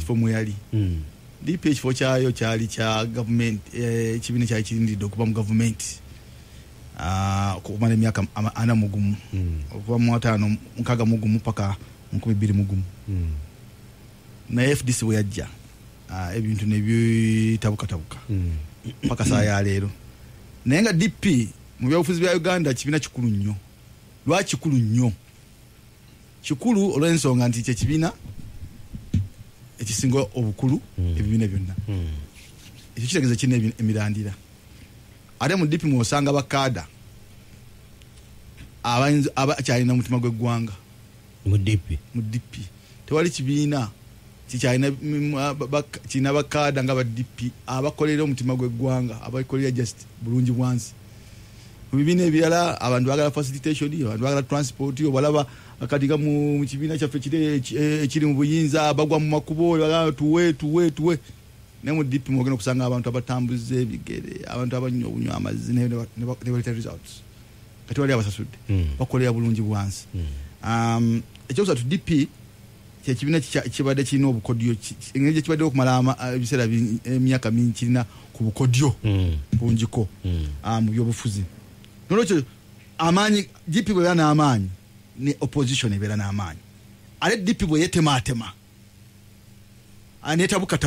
platform yali DP ekifo kyayo kyali kya government ekibiina kyali kirindidde okuba mu government okumala emyaka 40 okuva mu 56 paka 2021 na FDC bwe yajja ebintu nebyitabuka paka saa ya leero naye nga DP mu byobufuzi bya Uganda kibiina kikulu nnyo. Lwaki kikulu nnyo? Kikulu olw'ensonga nti kyekibiina ekisinga obukulu ebibiina byonna. Ekyo kitegeeza kirina emirandira. Ate mu DP mwosanga bakada abakyalina omutima gw'eggwanga. Mu DP tewali kibiina kikyalina bakada nga ba DP abakolera omutima gw'eggwanga, abakolera just bulungi bwansi. Mu bibiina ebirala abantu bagala facilitation, abantu bagala transport, obalaba akatika mu kibiina kyaffe ekiri mu buyinza bagwa mu makubo bagala tuwe ne mu DP mwogenda okusanga abantu abatambuze ebigere, abantu abanywa obunywa amazzi ne baleta results kati wali abasasudde bakolera bulungi bwansi. Ekyokusatu DP kyekibiina kibadde kirina obukodyo engeri kibadde okumala ebiseera emyaka mingi kirina ku bukodyo bungiko mu byobufuzi. Nolwekyo amaanyi DP bwe yana amaanyi ne opposition ebeera n'amaanyi. Ale DP bwe yetematema anetabuka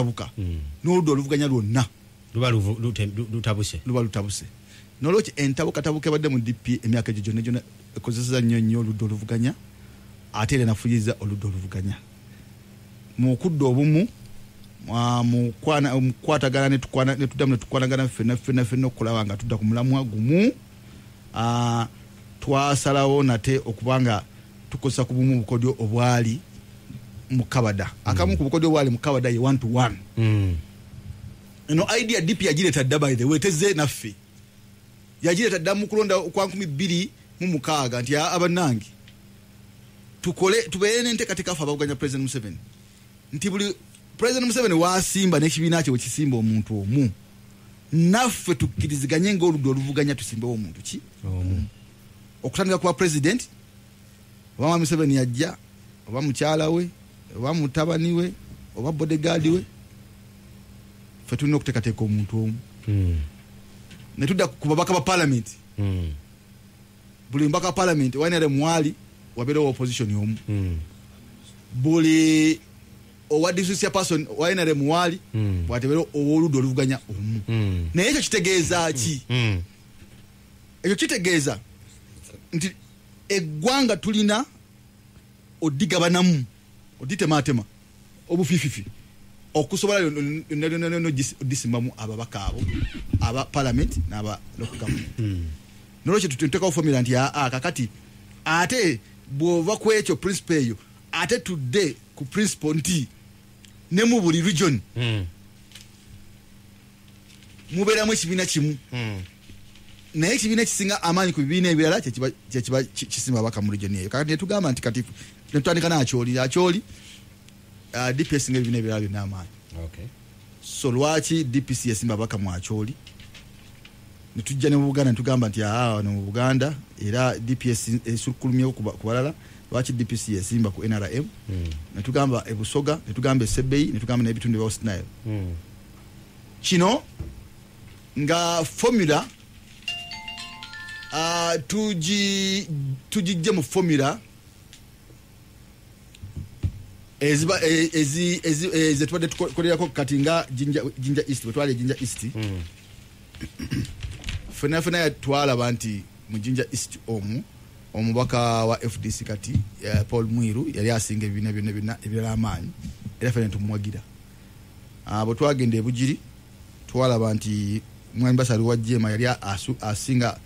n'oludda oluvuganya lwonna luba lutabuse. Nolwekyo entabuka ebadde mu DP emyaka egyo gyonna ekozeseza nnyo oludda oluvuganya ate era nafuyiza oludda oluvuganya mu kudda obumu mu kwatagana ne tuddamu ne tukwanagana ffenna okulaba nga tudda ku mulamwa gumu. Twasalawo nate okubanga tukozesa ku bumu bukodyo obwali mu Kabada. Akamu ku bukodyo obwali mu Kabada ye 1-to-1. Eno idea DP yagireeta dda by the way tezze naffe. Yagireeta dda mu kulonda kwa 2016 nti abannange tubeere n'enteekateeka ffe abavuganya President Museveni nti buli President Museveni waasimba n'ekibiina kye wekisimba omuntu omu naffe tukkiriziganye ng'oludda oluvuganya tusimbewo omuntu ki okutandika kuba president oba Museveni yajja oba mukyala we oba mutabani we oba bodyguard we ffe tulina okuteekateeka omuntu omu ne tudda ku babaka ba parliament buli mbaka wa parliament wainere mwali wabeerewo opposition omu buli owa disusia person wainere mwali watebeero ow'oludda oluvuganya omu. Naye ekyo kitegeeza ki? Ekyo kitegeeza nti eggwanga tulina odigabanamu oditematema obufififi okusobola odisimbamu ababaka abo aba parliament n'aba local government. Nolwekyo tuteekawo formula nti kakati ate bw'ova ku ekyo principle eyo ate tudde ku principle nti ne mu buli region mubeeramu ekibiina kimu naye ekibiina kisinga amaanyi ku bibiina ebirala kyekiba kisimba ababaka mu region eyo. Kakati netugamba nti kati netutandika n'akyoli DP esinga ebibiina ebirala byonna amaanyi. So lwaki DPC yasimba ababaka mu akyoli netujja ne mu Buganda netugamba nti wano mu Buganda era DPS esukulumyewo ku balala lwaki DPC yasimba ku NRM netugamba ebusoga netugamba esebei netugamba n'ebitundu bya West Nile. Kino nga formula tujijje mu formula ezi tubadde tukolerako kati nga Jinja East bwetwali Jinja East fena yatwalaba nti mu Jinja East omubaka wa FDC kati Paul Mwiru yali asinga ebibiina byonna ebirala amaanyi era fena tumwagira. Bwe twagenda ebugiri twalaba nti Mwami Basali wa Jema yali asinga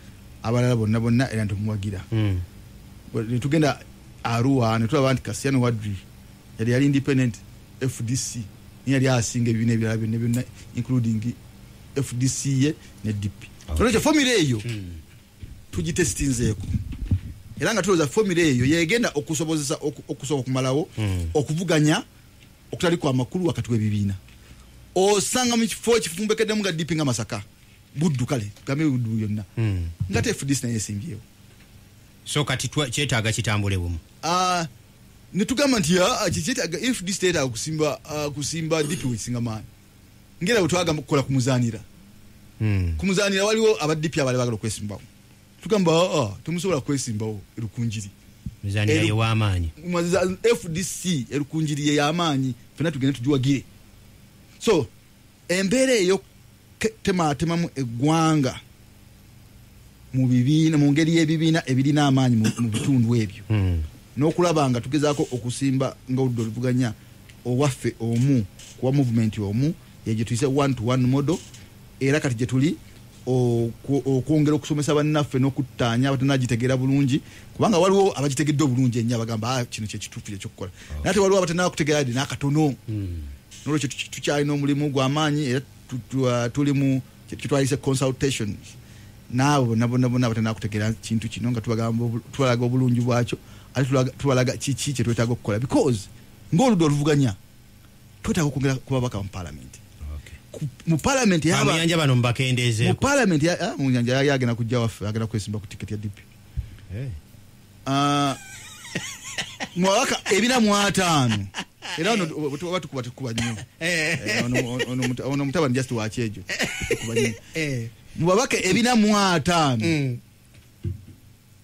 abalala bonna era tumwagira. Tugenda Arua netulaba nti Kasiano Wadri yali independent FDC yali asinga ebibiina ebirala byonna including FDC ye ne DP. Nolwekyo formula eyo tugitestinzeeko era nga tulowooza formula eyo yegenda okusobozesa okusobola okumalawo okuvuganya okutali kwa makulu wakati w'ebibiina. Osanga mu kifo ekifumbekeddemu nga DP nga Masaka buddu kale tugambe buddu yonna ngate FDC naye esimbyewo. So kati kyetaaga kitambule bumu. netugamba nti kikyetaga if this state kusimba DP wesinga maani ngera utwagamba kukola kumuzanira kumuzanira waliwo aba DP abali bagala kwesimbawo tugamba tumusobola kwesimbawo erukunjiri mizanira ye w'amaanyi FDC erukunjiri ye y'amaanyi fena tugende tujuwagire so embeera eyo temamu eggwanga mu bibiina mu ngeri y'ebibiina ebirina amaanyi mu bitundu ebyo n'okulaba nga tugezaako okusimba nga oludda oluvuganya owaffe omu kuwa movement omu ye tuyise 1-to-1 model era kati gye tuli okwongera okusomesa bannaffe n'okuttaanya abatanagitegeera bulungi kubanga waliwo abagitegedde obulungi ennyo abagamba kino kyekituufu kyekyokukola naye ate waliwo abatanakutegeera dde n'akatono n'olwekyo tukyalina omulimu gw'amaanyi era tuli mu kitwayise consultation naabo nabona abatanakutegeera kintu kino nga tubalaga obulungi bwakyo ate tubalaga kiki kye twetaaga okukola because ng'oludda oluvuganya twetaaga okwongera kubabaka mu parliament mu parliament yanja bano mbakendezeeko mu parliament mu nyanja yagenda kujja waffe agenda kwesimba ku ticket ya DP mwaka 205 era watu kuba nnyo ono mutabani just wakyejo kuba nnyo mu babaka 205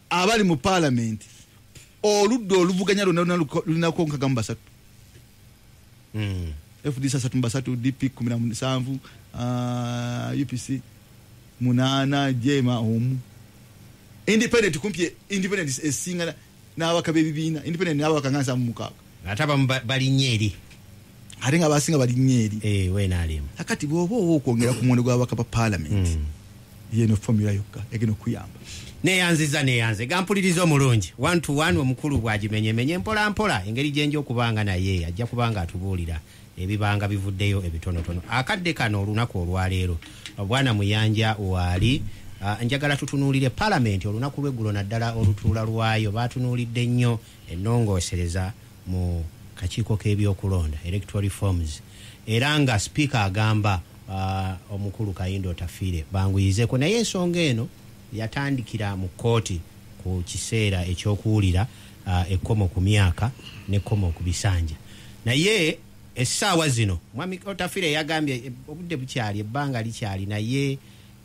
abali mu parliament oludda oluvuganya lulinako nkaga mu basatu FDC 3 DP 17 UPC 8 jema omu independent kumpye independent esinga n'abaka bebibiina independent n'abaka ngansa mu mukaka ataba balinyeri arenga basinga balinyeri wena alimu akati bobo okwongera ku muwendo gw'abaka pa parliament yeno formula yokka egeno kuyamba neyanze gampuliriza omulungi 1-to-1 omukulu bwagimenyemenye mpola engeri gyenje okubanga naye ajja kubanga atubuulira ebibanga bivuddeyo ebitonotono akadde kano olunaku olwaleero obwana muyanja wali njagala tutunuulire parliament olunaku lw'eggulo naddala olutuula lwayo baatunuulidde nnyo ennongoosereza mu kakiiko k'ebyokulonda electoral reforms era nga speaker agamba omukulu Kayindo Tafiire banguyizeeko naye ensonga eno yatandikira mu kooti ku kiseera ekyokuwulira ekkomo ku myaka n'ekkomo ku bisanja naye essaawa zino mwami Tafiire yagambye obudde bukyali ebbanga likyali naye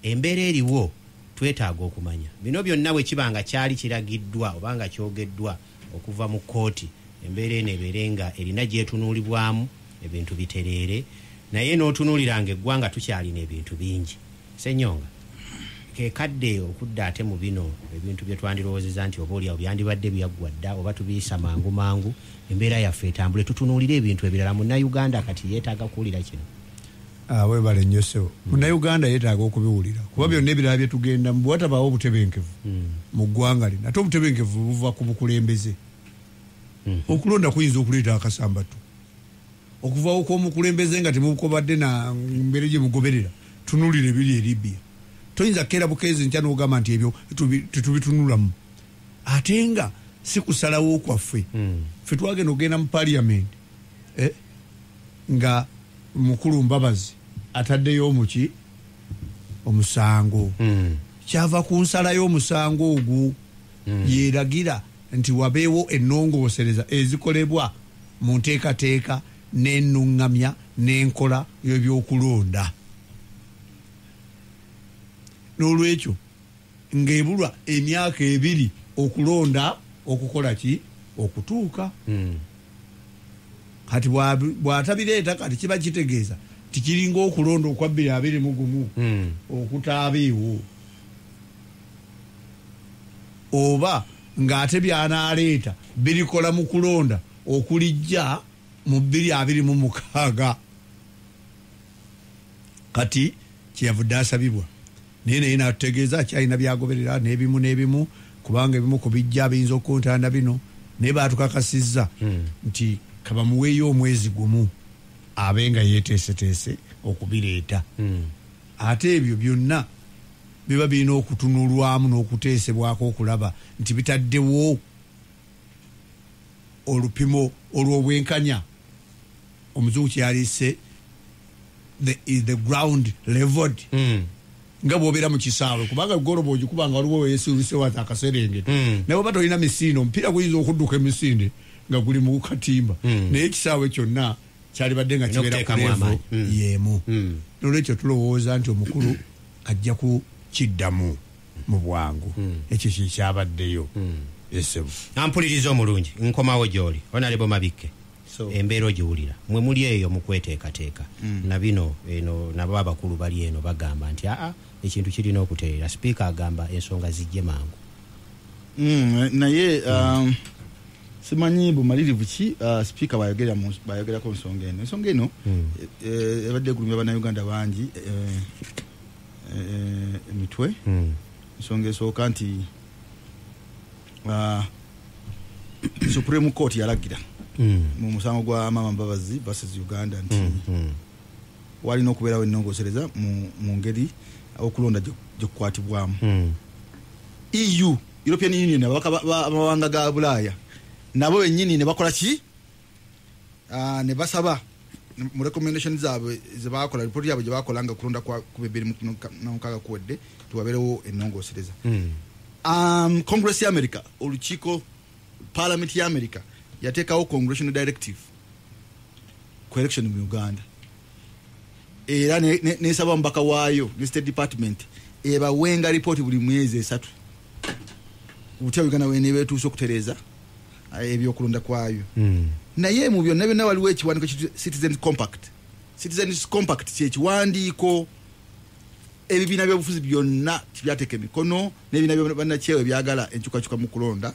embeera eriwo twetaaga okumanya bino byonna bwe kibanga kyali kiragiddwa obanga kyogeddwa okuva mu kooti embeera eno ebeere nga erina gyetunuulibwamu ebintu bitereere naye n'otunuuliranga eggwanga tukyalina ebintu bingi Ssenyonga kekadde okudda ate mu bino ebintu bye twandirowoozeza nti oba oliawo byandibadde byaggwa dda oba tubiyisa mangu embeera yaffe etambule tutunuulire ebintu ebirala munnayuganda kati yeetaaga kuwulira kino webale nnyo ssebo munnayuganda yeetaaga okubiwulira kuba byonna ebirala bye tugenda mu bwatabaawo obutebenkevu mu ggwanga lino ate obutebenkevu buva ku bukulembeze okulonda kuyinza okuleeta akasambatu okuvawo kw'omukulembeze nga temukobadde na mbere gye mugoberera tunuulire ebiri Libya toyinza keera bukeezi nkya n'ogamba nti ebyo tetubitunulamu ate nga si kusalawo kwaffe ffe twagenda okugenda mu parliament nga mukulu Mbabazi ataddeyo omuki omusango kyava ku nsala y'omusango ogwo yeeragira nti wabeewo ennongoosereza ezikolebwa mu nteekateeka n'ennuŋŋamya n'enkola y'ebyokulonda n'olwekyo ng'ebulwa emyaka 2 okulonda okukola ki okutuuka kati bw'atabireeta kati kiba kitegeeza tikiringa okulonda okwa 2021 okutaabiiwo oba ng'ate by'anaaleeta birikola mu kulonda okulijja mu 2026 kati kyeyavudde asabibwa naye natutegeeza akyalina byagoberera n'ebimu kubanga ebimu ku bijja biyinza okuntanda bino naye baatukakasizza nti kabamuweeyo omwezi gumu abe nga yeeteeseteese okubireeta ate ebyo byonna biba birina okutunulwamu n'okuteesebwako okulaba nti bitaddewo olupimo olw'obwenkanya omuzungu kyaliise the ground leveled nga bw'obeera mu kisaawe kubanga goloba ogikubanga waliwo weesuubise wata akaserengete naye oba tolina misinde omupiira guyinza okudduka emisinde nga guli mu katimba naye ekisaawe kyonna kyalibadde nga kibeera ku level yemu nolwekyo tulowooza nti omukulu ajja kukiddamu mu bwangu ekyo kikyabaddeyo esebo ampuliriza omulungi nkomawo gy'oli Honorable Mabikke embeera ogiwulira mwe muli eyo mu kweteekateeka na bino eno nabo abakulu bali eno bagamba nti ekintu kirina okutereera sipiika agamba ensonga zijje mangu naye simanyi bumalirivu ki sipiika bayogerako ensonga eno ebadde egulumya bannayuganda bangi emitwe ensonga esooka nti Supreme Court yalagira mu musango gwa Mama Mbabazi versus Uganda nti walina okubeerawo ennongoosereza mu ngeri okulonda gyekukwatibwamu EU European Union abawanga ga Bulaaya nabo bennyini ne bakola ki ne basaba mu recommendation zaabwe zebakola report yaabwe gyebakola nga kulonda ku 2006 kuwedde tuwabeerewo ennongoosereza Congress ya America olukiiko Parliament ya America yateekawo congressional directive ku election mu Uganda era nesaba mbaka waayo ne State Department ebawenga report buli mwezi 3 utya Uganda wene betuuse okutereeza ebyokulonda kwayo naye mu byonna byonna waliwo ekiwandiiko Citizens Compact kyekiwandiiko ebibiina by'obufuzi byonna tibyateeka emikono n'ebibiina bannakyewe byagala enkyukakyuka mu kulonda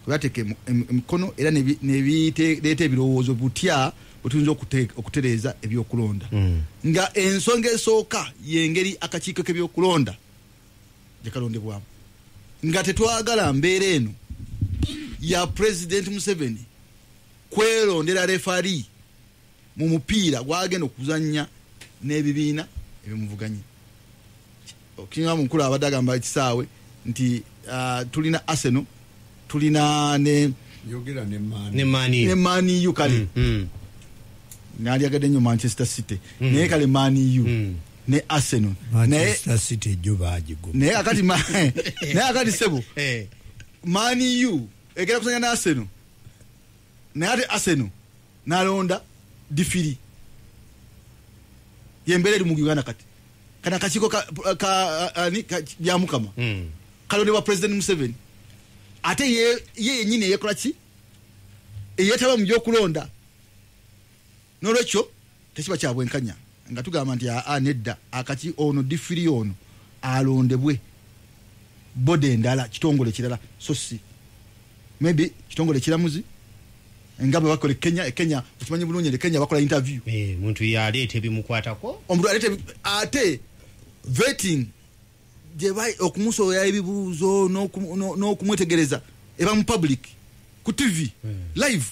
byateeka emikono era nebireeta ebirowoozo butya butuyinza okutereeza ebyokulonda nga ensonga esooka yengeri akakiiko k'ebyokulonda gye kalondebwamu nga tetwagala mbeera eno ya President Museveni kwerondera refari mu mupiira gwagenda okuzannya n'ebibiina ebimuvuganye okinga mukulu abadde agamba ekisaawe nti tulina Arsenal tulina ne yogera ne Mani U kale nali agadde nnyo Manchester City naye kale Mani U ne Arsenal Manchester City jo bajigo naye akati sebo Mani U egera kusanya na Arsenal naye ate Arsenal nalonda difiri yembere mu Uganda kati kana kachiko bya mukama kalonde wa President Museveni ate ye nyine yekola ki eyetaba mu byokulonda nolwekyo tekiba kyabwenkanya nga tugamba nti nedda akati ono difiri ono alondebwe bode endala kitongole kirala so si maybe kitongole kiramuzi ngabe bakole Kenya ukimanyi bulungi Kenya bakola interview muntu yaleete bimukwatako omuntu alete ate vetting jebai okumusoya ebibuzo no kumwetegereza eba mu public ku TV live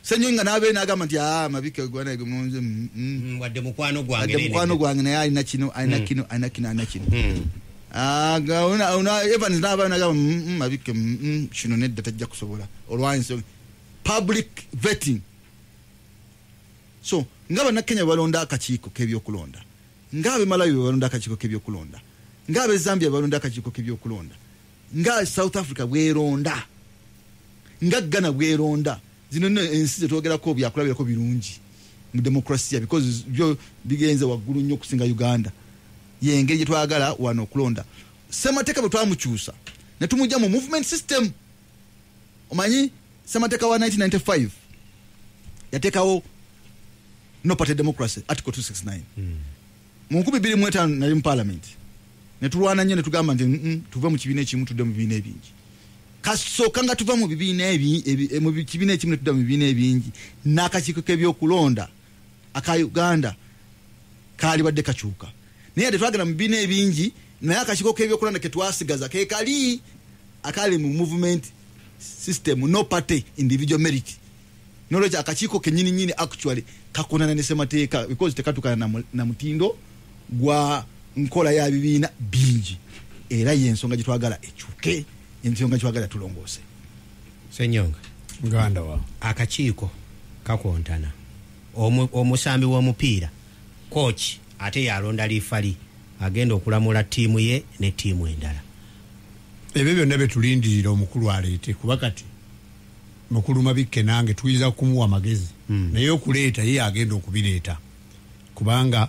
senyo nga nabe nagamba nti Mabike gwana egumunze wadde mukwano gwange naye alina kino una Evans naba nagamba Mabike kino nedda tajja kusobola olwanso public vetting so ngaba na Kenya balonda akakiiko k'ebyokulonda ngabe Malawi balonda akakiiko k'ebyokulonda ngabe Zambia balonda akakiiko k'ebyokulonda nga South Africa bweronda nga Ghana bweronda zino ensi zetwogerako byakulabirako birungi mu demokrasia because byo bigenze waggulu nnyo kusinga Uganda yengeri twagala wano okulonda Semateeka bwe twamukyusa ne tumujja mu movement system omanyi Semateeka wa 1995 yateekawo no party democracy article 269 mu 2005 nali mu parliament ne tulwana nnyo ne tugamba nti tuve mu kibiina ekimu tudde mu bibiina ebingi kasooka nga tuva mu bibiina mu kibiina ekimu ne tudda mu bibiina ebingi n'akakiiko k'ebyokulonda aka Uganda kaali badde kakyuka naye tetwagala mu bibiina ebingi naye akakiiko k'ebyokulonda ke twasigaza ke kali akali mu movement system no party individual merit nolwekyo akakiiko kenyini actually kakonana ne Semateeka because tekatukana na mutindo gwa nkola ya bibiina bingi era yensonga gitwagala ekyuke ensonga gitwagala tulongoose Senyonga nganda wa akakiiko kakontana omusambi w'omupiira coach ate yalonda lifali agenda okulamula ttiimu ye ne ttiimu endala ebyo byonna bye tulindirira omukulu aleete kuba kati mukulu Mabikke nange tuyinza kumuwa amagezi naye okuleeta ye agenda okubireeta kubanga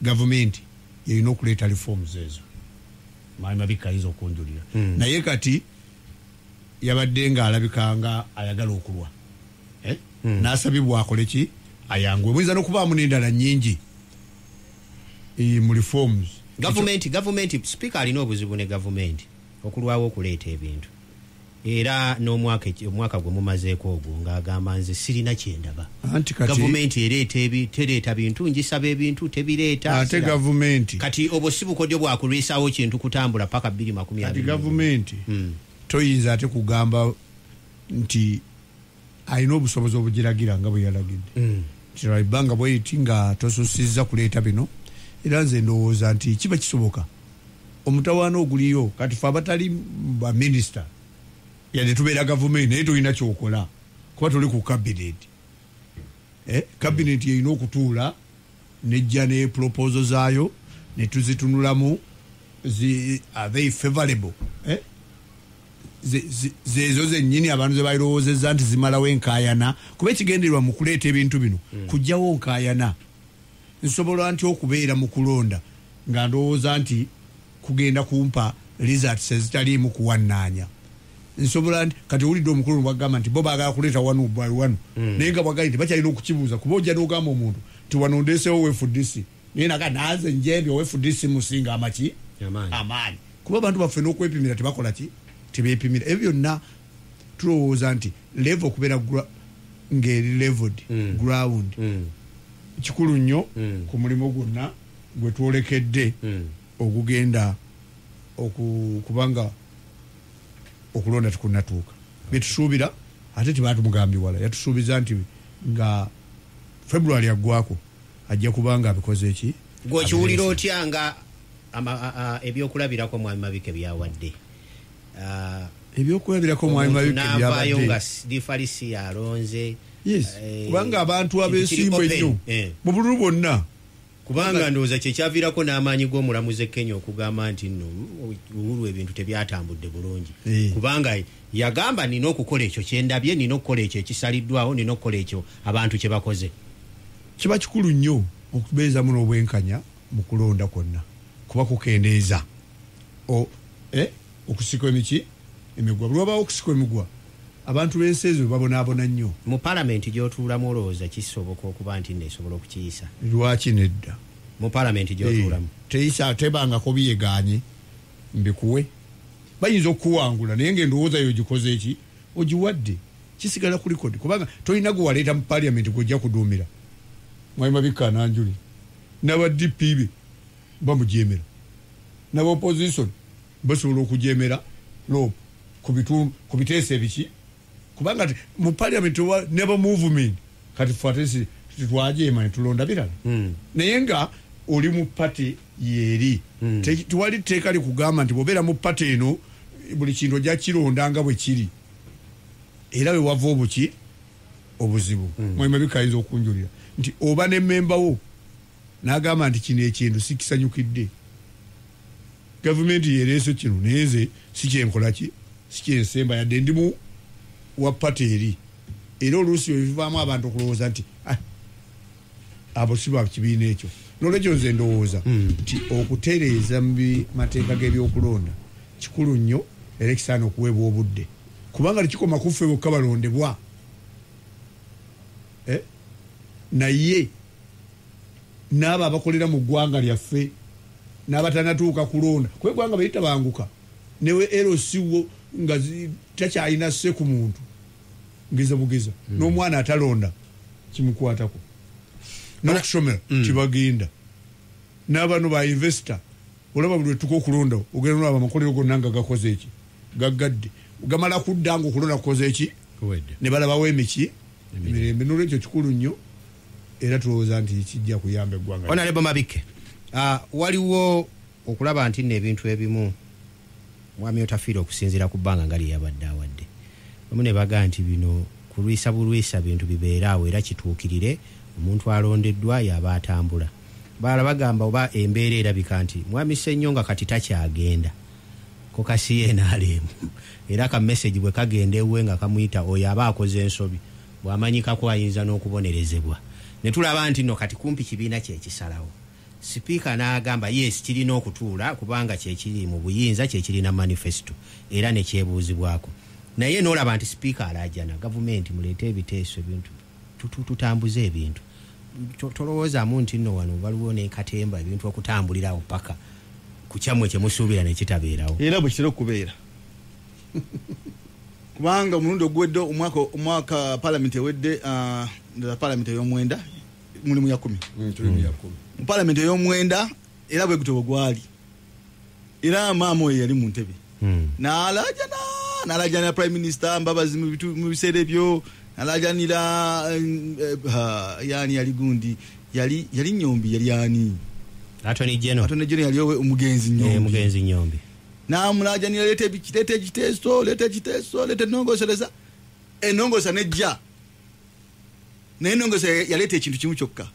gavumenti yerina okuleeta reforms ezo Mabikke ayinza okunjulira naye kati yabadde nga alabikanga ayagala okulwa n'asabibwa akole ki ayangwe muyinza n'okubaamu n'endala nnyingi mu reforms gavumenti speaker alina obuzibu ne gavumenti okulwawo okuleeta ebintu era n'omwaka gwe mumazeeko ogwo ng'agamba nze sirina kyendaba gavumenti tereeta bintu ngisaba ebintu tebireeta ate gavumenti kati obwo si bukodyo bwakulwisawo kintu kutambula paka 2020 ati gavumenti toyinza ate kugamba nti alina obusobozi obugiragira nga bwe yalagidde kiraibanga bweti nga tosusizza kuleeta bino era nze ndowooza nti kiba kisoboka omutawaana oguliyo kati fe abatali baminisita yadde tubeera gavumenti naye tolina kyokola kuba tuli ku kabineti kabineti erina okutuula nejja ne proposal zaayo netuzitunulamu very favorable zezo zennyini abantu ze bayirowoozezza nti zimalawo enkaayana kuba ekigendererwa mu kuleeta ebintu bino kujjawo nkaayana nsobola nti okubeera mu kulonda nga ndowooza nti kugenda kumpa results ezitaliimu kuwannaanya nsobola nti kati owulidde omukulu bwagamba nti bo baagala kuleeta wanu by wanu naye nga bwagali tebakyalina okukibuuza kuba ojja n'ogamba omuntu ti wano ndeesewo wefudisi naye naga nanze njembi owefudisi musinga amaki amaanyi kuba abantu baffe n'okwepimira tebakola ki tebepimira ebyo byonna tulowooza nti level okubeera ng'eri leveled ground kikulu nnyo ku mulimu gwonna gwe twolekedde ogugenda kubanga okulonda tukunatuuka byetusuubira ate tebatumugambye wala yatusuubiza nti nga February aggwako ajja kubanga abikoze eki gwekiwulira otya nga ebyokulabirako Mwami Mabikke byawadde ebyokulabirako Mwami Mabikke byabadde nga difalisi yalonze kubanga abantu abeesimbu ennyo mu bululu bwonna kubanga ndowooza kyekyaviirako n'amaanyi g'omulamuzi Kenya okugamba nti nno Uhuru ebintu tebyatambudde bulungi kubanga yagamba nina okukola ekyo kyendabye nina okukola ekyo ekisaliddwawo nina okukola ekyo abantu kye bakoze kiba kikulu nnyo okubeezamu n'obwenkanya mu kulonda kwonna kuba kukendeeza okusika emigwa bulwabaawo okusika emigwa abantu b'ensi ezo babonaabona nnyo mu palamenti gy'otuulamu olowooza kisoboka okuba nti neesobola okukiyisa lwaki nedda mu palamenti gy'otuulamu tebangako biyegaanye mbikuwe bayinza okukuwangula naye ng'endowooza yo gikoze eki ogiwadde kisigala ku likodi kubanga tolina gwe waleeta mu palamenti gwojja kuduumira Mwami Mabikke ananjuli n'aba DP be bamujeemera n'aba opposition basobola okujeemera ku biteeso ebiki kubanga mu parliament never movement kati fatesi twajeema netulonda birala naye nga oli mu party yeri tuwali tteeka likugamba nti bwobeera mu party eno buli kintu ojja kironda nga bwe kiri era we wava obuzibu Mwami Mabikke ayinza okunjulira nti oba ne memba wo n'agamba nti kino ekintu sikisanyukidde gavumenti yereeso kino naye nze sikyenkolaki sikyensemba yadde ndimu wa pati eri era oluusi ebivaamu abantu okulowooza nti abo si ba kibiina ekyo nolwekyo nze ndowooza nti okutereeza mu mateeka g'ebyokulonda kikulu nnyo era ekisaana okuweebwa obudde kubanga tekikoma kuffe bokka balondebwa naye n'abo abakolera mu ggwanga lyaffe n'abatanatuuka kulonda kuba eggwanga bwe litabanguka newe erosiwo nga takyalina sse ku muntu ngeza bugeza n'omwana atalonda kimukwatako n'okusomera kibagenda n'abano ba investor olaba buli wetuka okulonda ogenda nolaba amakolero gonna nga gakoze eki gaggadde gamala kudda nga okulonda kukoze eki ne balabawo emirembe n'olwekyo kikulu nnyo era tulowooza nti kijja kuyamba eggwanga Honorable Mabikke waliwo okulaba nti nno ebintu ebimu mwami otafiire okusinziira ku bbanga nga lyeyabadde awadde omu ne baga nti bino kulwisa bulwisa bintu bibeeraawo era kituukirire omuntu alondeddwa yaba atambula balala bagamba oba embeera erabika nti mwami Ssennyonga kati takyagenda ko CNRM era ka message bwe kagenda ewe nga kamuyita oyo aba akoze ensobi bwamanyika ko ayinza n'okubonerezebwa ne tulaba nti no kati kumpi kibiina kye kisalawo Speaker n'agamba yes kirina okutuula kubanga kye kiri mu buyinza kye kirina manifesto era ne kyebuuzibwako naye n'olaba nti Speaker alajana gavumenti muleete ebiteeso ebintu tutambuze ebintu tolowoozaamu nti nno wano waliwo n'ekatemba ebintu okutambulirawo paka ku kyamwe kye musuubira ne kitabeerawo era bwe kitera okubeera kubanga omulundi ogwedde omwaka palamenti ewedde palamenti ey'omwenda mulimu ya 10 palamenti ey'omwenda era bwe gutobo gwali era maama oyo yali mu ntebe n'alajanira prime minister mbabazi mu biseera ebyo n'alajanira yani yali gundi yali Nyombi yali ani Attorney General yali omugenzi Nyombi n'amulajanira leeta ekiteeso leeta ennongosereza ennongosa nejja naye ennongosa yaleeta ekintu kimu kyokka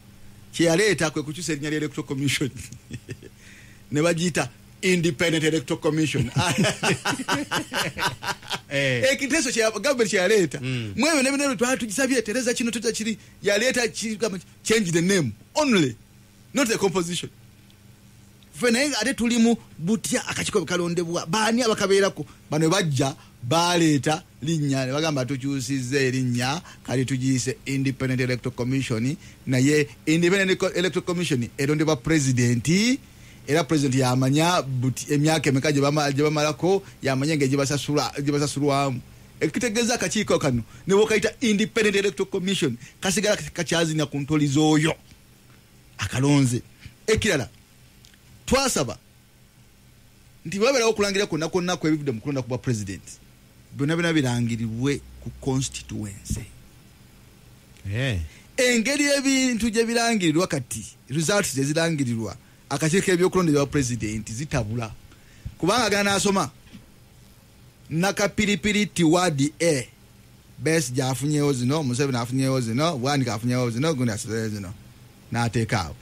kye yaleeta kwe kukyusa erinnya lya electoral commission ne bagiyita independent electoral commission ekiteeso gavumenti kye yaleeta mwebyo nebinebyo twali tugisabye tereza kino tuta kiri yaleeta change the name only not the composition fe naye ate tulimu butya akakiiko kalondebwa baani abakabeerako bano bajja baleeta linnya ne bagamba tukyusizza erinnya kali tugiyise independent electoral commission naye independent electoral commission erondebwa presidenti era president yamanya emyaka emeka gye bamalako yamanya engeri gye basasulwamu ekitegeeza akakiiko kano ne bwokayita independent electoral commission kasigala kakyazina ku ntolizo oyo akalonze ekirala twasaba nti babeerawo okulangira kwonna kwebivudde mu kulonda kuba president byonna birangirirwe ku constituency engeri ebintu gye birangirirwa kati results ezirangirirwa akakiiko ebyokulondera president zitabula kubanga agana n'asoma nakapiripiri tiwadi best gyafunyewo zino Museveni afunyewo zino Bwanika afunyewo zino gundi asizeyo zino n'ateekaawo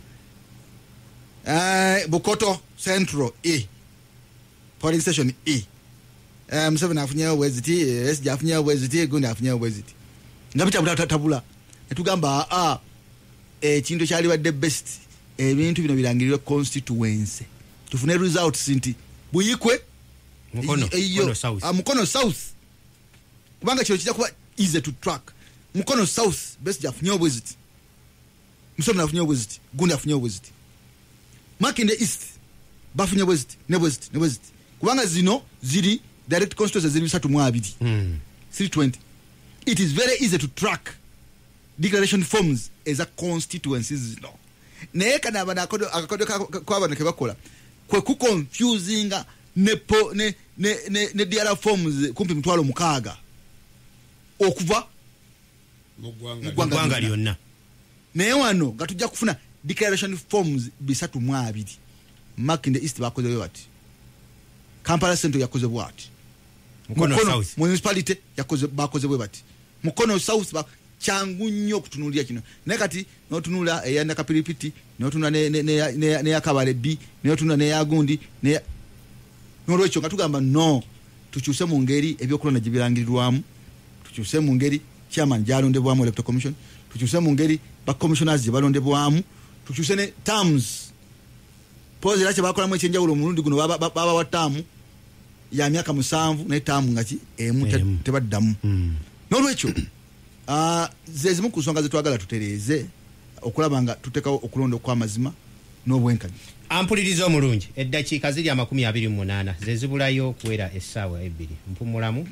Bukoto Central Polling Station Museveni afunyewo bweziti SG afunyewo bweziti gundi afunyewo bweziti nga bitabula netugamba ekintu kyali wadde best ebintu bino birangirirwe constituency tufune results nti buyikwe Mukono South kubanga kino kijja kuba easy to track Mukono South best afunyewo bweziti Museveni afunyewo bweziti gundi afunyewo bweziti Makinde East bafunye bweziti ne bweziti kubanga zino ziri direct constituency ziri 32 320 it is very easy to track declaration forms as a constituencies zino naye kana akakodo kw'abantu ke bakola kwe ku confusing ne DRA forms kumpi 6,000 okuva mu ggwanga lyonna naye wano nga tujja kufuna declaration forms 32 Makinde East bakoze bwati Kampala Central yakoze bwati Mukono South municipality bakoze bwati Mukono South kyangu nnyo okutunuulira kino naye kati n'otunula eyanda kapiripiti n'otunula ne yakabale B n'otunula ne yagundi n'olwekyo nga tugamba no tukyuse mu ngeri ebyokulonda gye birangirirwamu tukyuse mu ngeri chairman gyalondebwamu electoral commission tukyuse mu ngeri ba commissioners gye balondebwamu tukyuse ne terms pose era kye bakolamu ekyenjawulo omulundi guno baba wa term ya myaka 7 ne term ngaki emu tebaddamu n'olwekyo zezimu ku nsonga zetwagala tutereeze okulaba nga tutekawo okulonda okw'amazima n'obwenkanya ampuliriza omulungi eddakiika ziri 28 zezibulayo okuwera essaawa 2 mpumulamu